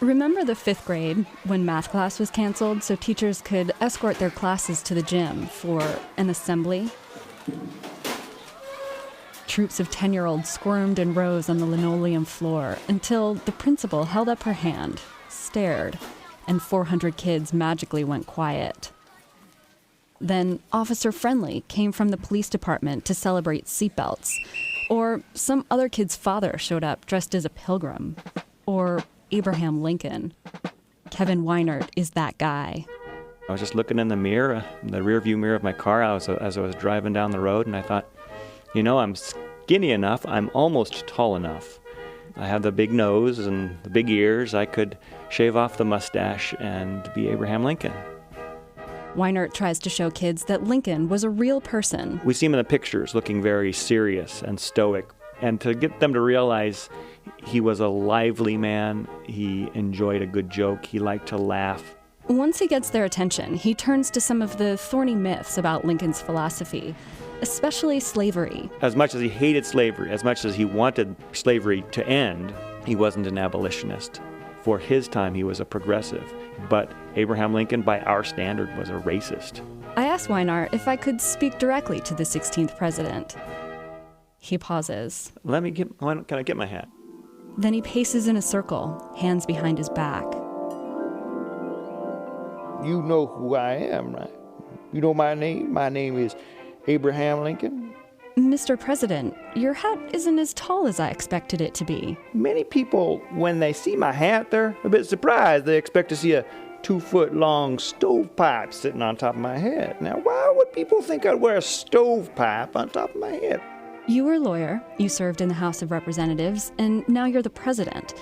Remember the 5th grade when math class was canceled so teachers could escort their classes to the gym for an assembly? Troops of 10-year-olds squirmed in rows on the linoleum floor until the principal held up her hand, stared, and 400 kids magically went quiet. Then Officer Friendly came from the police department to celebrate seatbelts. Or some other kid's father showed up dressed as a pilgrim. Or Abraham Lincoln. Kevin Weinert is that guy. I was just looking in the mirror, the rearview mirror of my car as I was driving down the road, and I thought, I'm skinny enough, I'm almost tall enough. I have the big nose and the big ears. I could shave off the mustache and be Abraham Lincoln. Weinert tries to show kids that Lincoln was a real person. We see him in the pictures looking very serious and stoic. And to get them to realize he was a lively man, he enjoyed a good joke, he liked to laugh. Once he gets their attention, he turns to some of the thorny myths about Lincoln's philosophy, especially slavery. As much as he hated slavery, as much as he wanted slavery to end, he wasn't an abolitionist. For his time, he was a progressive. But Abraham Lincoln, by our standard, was a racist. I asked Weinert if I could speak directly to the 16th president. He pauses. Can I get my hat? Then he paces in a circle, hands behind his back. You know who I am, right? You know my name? My name is Abraham Lincoln. Mr. President, your hat isn't as tall as I expected it to be. Many people, when they see my hat, they're a bit surprised. They expect to see a 2-foot-long stovepipe sitting on top of my head. Now, why would people think I'd wear a stovepipe on top of my head? You were a lawyer, you served in the House of Representatives, and now you're the president.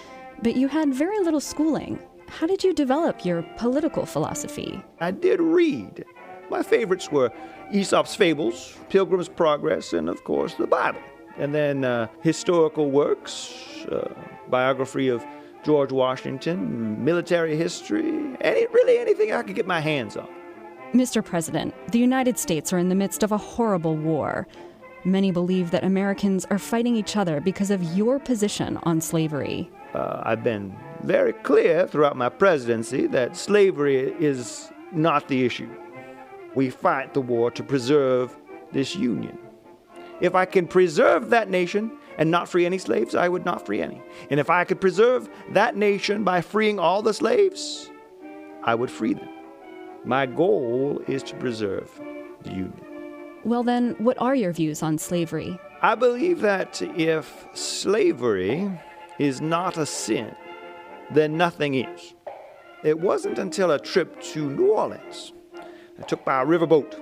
But you had very little schooling. How did you develop your political philosophy? I did read. My favorites were Aesop's Fables, Pilgrim's Progress, and of course the Bible. And then historical works, biography of George Washington, military history, anything I could get my hands on. Mr. President, the United States are in the midst of a horrible war. Many believe that Americans are fighting each other because of your position on slavery. I've been very clear throughout my presidency that slavery is not the issue. We fight the war to preserve this union. If I can preserve that nation and not free any slaves, I would not free any. And if I could preserve that nation by freeing all the slaves, I would free them. My goal is to preserve the union. Well then, what are your views on slavery? I believe that if slavery is not a sin, then nothing is. It wasn't until a trip to New Orleans, I took by a riverboat,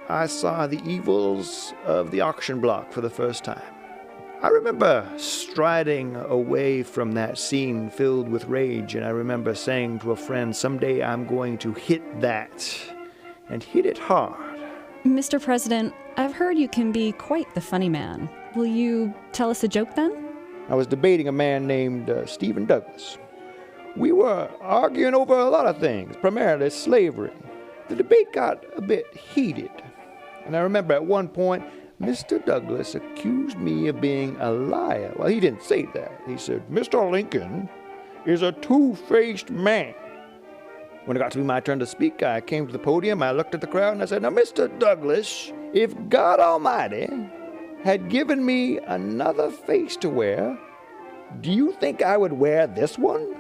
I saw the evils of the auction block for the first time. I remember striding away from that scene filled with rage, and I remember saying to a friend, someday I'm going to hit that, and hit it hard. Mr. President, I've heard you can be quite the funny man. Will you tell us a joke then? I was debating a man named Stephen Douglas. We were arguing over a lot of things, primarily slavery. The debate got a bit heated, and I remember at one point, Mr. Douglas accused me of being a liar. Well, he didn't say that. He said, Mr. Lincoln is a two-faced man. When it got to be my turn to speak, I came to the podium, I looked at the crowd, and I said, now, Mr. Douglas, if God Almighty had given me another face to wear, do you think I would wear this one?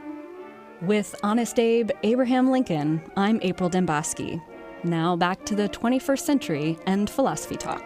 With Honest Abe, Abraham Lincoln, I'm April Demboski. Now back to the 21st century and philosophy talk.